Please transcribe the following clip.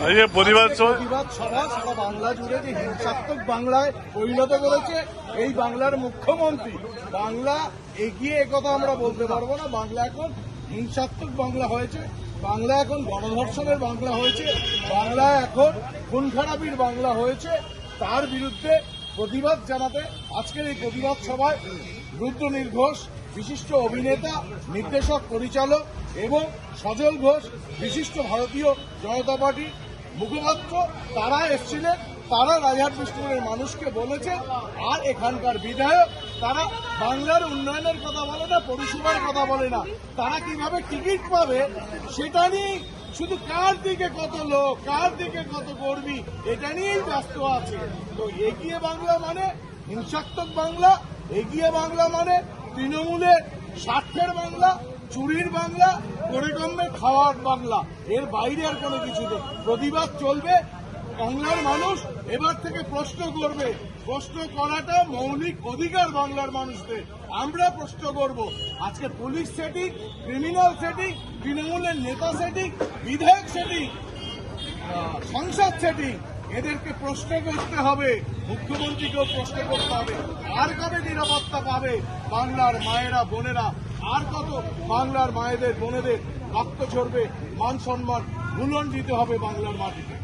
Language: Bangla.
প্রতিবাদ সভা সারা বাংলা জুড়ে যে হিংসাত্মক বাংলায় পরিণত করেছে এই বাংলার মুখ্যমন্ত্রী। বাংলা এগিয়ে একথা আমরা বলতে পারবো না। বাংলা এখন হিংসাত্মক বাংলা হয়েছে, বাংলা এখন গণধর্ষণের বাংলা হয়েছে, বাংলা এখন খুন খারাপির বাংলা হয়েছে। তার বিরুদ্ধে প্রতিবাদ জানাতে আজকের এই প্রতিবাদ সভায় রুদ্রনীল ঘোষ বিশিষ্ট অভিনেতা, নির্দেশক, পরিচালক এবং সজল ঘোষ বিশিষ্ট ভারতীয় জনতা পার্টির মুখপাত্র তারা এসেছিলেন। তারা রাজহাট বিষ্ণুপুরের মানুষকে বলেছে, আর এখানকার বিধায়ক তারা বাংলার উন্নয়নের কথা বলে না, পরিষেবার কথা বলে না, তারা কিভাবে টিকিট পাবে সেটা নিয়ে শুধু কার দিকে কত লোক, কার দিকে কত কর্মী, এটা নিয়েই ব্যস্ত আছে। তো এগিয়ে বাংলা মানে হিংসাত্মক বাংলা, এগিয়ে বাংলা মানে তৃণমূলের স্বার্থের বাংলা, চুরির বাংলা, পরিকম্মে খাওয়ার বাংলা। এর বাইরে আর কোনো কিছু নেই। প্রতিবাদ চলবে। বাংলার মানুষ এবার থেকে প্রশ্ন করবে। প্রশ্ন করাটা মৌলিক অধিকার বাংলার মানুষদের। আমরা প্রশ্ন করব। আজকে পুলিশ সেটিং, ক্রিমিনাল সেটিং, তৃণমূলের নেতা সেটিং, বিধায়ক সেটিং, সংসদ সেটিং, এদেরকে প্রশ্ন করতে হবে। মুখ্যমন্ত্রীকেও প্রশ্ন করতে হবে। আর কবে নিরাপত্তা পাবে বাংলার মায়েরা, বোনেরা? আর কত বাংলার মায়েদের, বোনেদের রক্ত ঝরবে, মান সম্মান ভুলন দিতে হবে বাংলার মাটিতে?